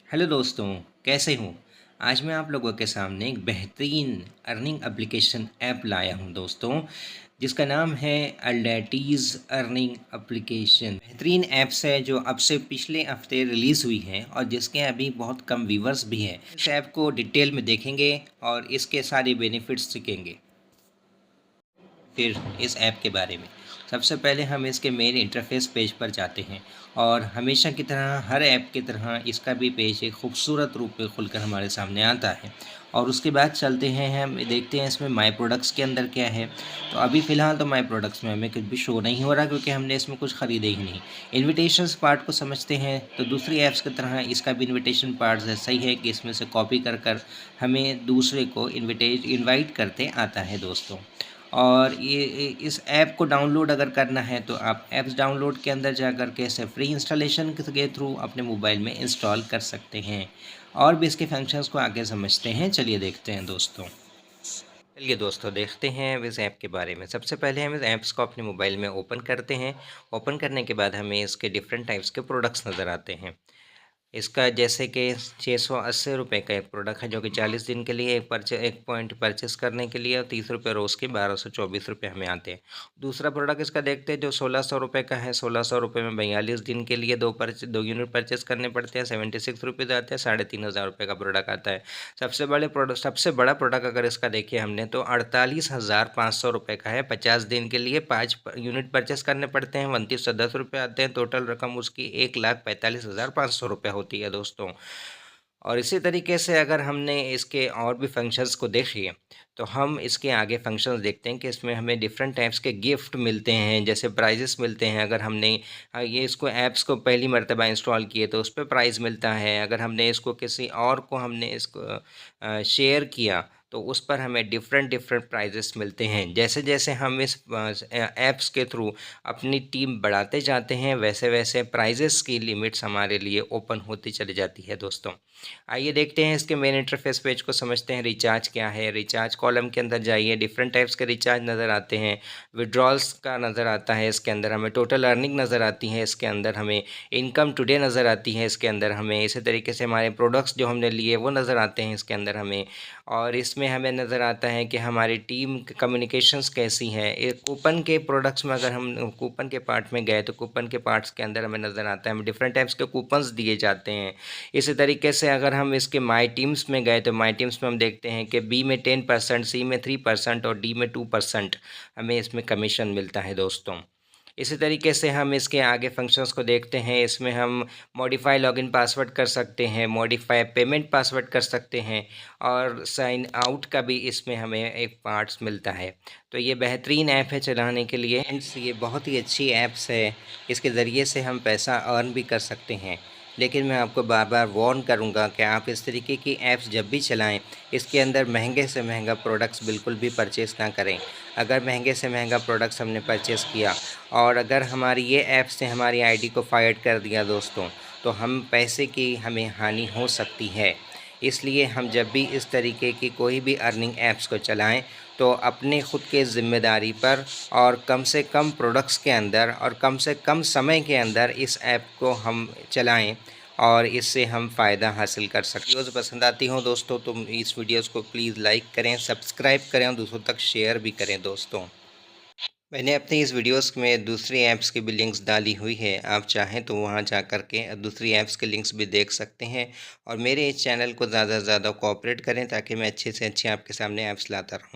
Hello दोस्तों, कैसे हो? आज मैं आप लोगों के सामने एक बेहतरीन अर्निंग एप्लीकेशन ऐप लाया हूं दोस्तों, जिसका नाम है अल्डेटीज़ अर्निंग एप्लीकेशन। बेहतरीन ऐप्स है जो अब से पिछले हफ्ते रिलीज़ हुई है और जिसके अभी बहुत कम व्यूवर्स भी हैं। इस ऐप को डिटेल में देखेंगे और इसके सारे बेनिफिट्स सीखेंगे। फिर इस ऐप के बारे में सबसे पहले हम इसके मेन इंटरफेस पेज पर जाते हैं और हमेशा की तरह हर ऐप की तरह इसका भी पेज एक खूबसूरत रूप में खुलकर हमारे सामने आता है। और उसके बाद चलते हैं, हम देखते हैं इसमें माई प्रोडक्ट्स के अंदर क्या है। तो अभी फ़िलहाल तो माई प्रोडक्ट्स में हमें कुछ भी शो नहीं हो रहा क्योंकि हमने इसमें कुछ ख़रीदे ही नहीं। इन्विटेशंस पार्ट को समझते हैं तो दूसरी ऐप्स की तरह इसका भी इन्विटेशन पार्ट ऐसा ही है कि इसमें से कॉपी कर कर हमें दूसरे को इनवाइट करते आता है दोस्तों। और ये इस ऐप को डाउनलोड अगर करना है तो आप ऐप्स डाउनलोड के अंदर जा कर के इसे फ्री इंस्टॉलेशन के थ्रू अपने मोबाइल में इंस्टॉल कर सकते हैं। और भी इसके फंक्शंस को आगे समझते हैं, चलिए देखते हैं दोस्तों। चलिए दोस्तों, देखते हैं अब इस ऐप के बारे में। सबसे पहले हम इस ऐप्स को अपने मोबाइल में ओपन करते हैं। ओपन करने के बाद हमें इसके डिफरेंट टाइप्स के प्रोडक्ट्स नज़र आते हैं। इसका जैसे कि 680 रुपये का एक प्रोडक्ट है जो कि 40 दिन के लिए एक पॉइंट परचेस करने के लिए, और 30 रुपये रोज़ के 1224 रुपये हमें आते हैं। दूसरा प्रोडक्ट इसका देखते हैं जो 1600 रुपये का है। 1600 रुपये में 42 दिन के लिए दो यूनिट परचेस करने पड़ते हैं। 76 रुपीज़ आते हैं। 3500 रुपये का प्रोडक्ट आता है। सबसे बड़ा प्रोडक्ट अगर इसका देखिए हमने तो 48,500 रुपये का है। 50 दिन के लिए 5 यूनिट परचेस करने पड़ते हैं। 2910 रुपये आते हैं। टोटल रकम उसकी 1,45,500 रुपये होती है दोस्तों। और इसी तरीके से अगर हमने इसके और भी फंक्शंस को देखिए तो हम इसके आगे फंक्शंस देखते हैं कि इसमें हमें डिफरेंट टाइप्स के गिफ्ट मिलते हैं, जैसे प्राइजेस मिलते हैं। अगर हमने ये इसको ऐप्स को पहली मर्तबा इंस्टॉल किए तो उस पर प्राइज़ मिलता है। अगर हमने इसको किसी और को हमने इसको शेयर किया तो उस पर हमें डिफरेंट डिफरेंट प्राइजेस मिलते हैं। जैसे जैसे हम इस ऐप्स के थ्रू अपनी टीम बढ़ाते जाते हैं वैसे वैसे प्राइजेस की लिमिट्स हमारे लिए ओपन होती चली जाती है दोस्तों। आइए देखते हैं इसके मेन इंटरफेस पेज को, समझते हैं रिचार्ज क्या है। रिचार्ज कॉलम के अंदर जाइए, डिफरेंट टाइप्स के रिचार्ज नज़र आते हैं। विड्रॉल्स का नज़र आता है इसके अंदर, हमें टोटल अर्निंग नज़र आती है इसके अंदर, हमें इनकम टुडे नज़र आती है इसके अंदर हमें। इसी तरीके से हमारे प्रोडक्ट्स जो हमने लिए वो नज़र आते हैं इसके अंदर हमें। और इसमें हमें नज़र आता है कि हमारी टीम कम्युनिकेशंस कैसी है। एक कूपन के प्रोडक्ट्स में अगर हम कूपन के पार्ट में गए तो कूपन के पार्ट्स के अंदर हमें नज़र आता है हमें डिफरेंट टाइप्स के कूपन्स दिए जाते हैं। इसी तरीके से अगर हम इसके माई टीम्स में गए तो माई टीम्स में हम देखते हैं कि बी में 10%, सी में 3% और डी में 2% हमें इसमें कमीशन मिलता है दोस्तों। इसी तरीके से हम इसके आगे फंक्शंस को देखते हैं। इसमें हम मॉडिफाई लॉगिन पासवर्ड कर सकते हैं, मॉडिफाई पेमेंट पासवर्ड कर सकते हैं, और साइन आउट का भी इसमें हमें एक पार्ट्स मिलता है। तो ये बेहतरीन ऐप है चलाने के लिए। फ्रेंड्स, ये बहुत ही अच्छी ऐप्स है। इसके ज़रिए से हम पैसा अर्न भी कर सकते हैं। लेकिन मैं आपको बार बार वार्न करूंगा कि आप इस तरीके की ऐप्स जब भी चलाएं, इसके अंदर महंगे से महंगा प्रोडक्ट्स बिल्कुल भी परचेज़ ना करें। अगर महंगे से महंगा प्रोडक्ट्स हमने परचेज़ किया और अगर हमारी ये ऐप्स ने हमारी आईडी को फाइट कर दिया दोस्तों, तो हम पैसे की हमें हानि हो सकती है। इसलिए हम जब भी इस तरीके की कोई भी अर्निंग ऐप्स को चलाएं तो अपने ख़ुद के ज़िम्मेदारी पर और कम से कम प्रोडक्ट्स के अंदर और कम से कम समय के अंदर इस ऐप को हम चलाएं और इससे हम फ़ायदा हासिल कर सकते हैं। वीडियोज़ पसंद आती हों दोस्तों तो इस वीडियोज़ को प्लीज़ लाइक करें, सब्सक्राइब करें और दूसरों तक शेयर भी करें दोस्तों। मैंने अपनी इस वीडियोस में दूसरी ऐप्स की भी लिंक्स डाली हुई है, आप चाहें तो वहां जा कर के दूसरी ऐप्स के लिंक्स भी देख सकते हैं। और मेरे इस चैनल को ज़्यादा से ज़्यादा कोऑपरेट करें ताकि मैं अच्छे से अच्छे आपके सामने ऐप्स लाता रहूं।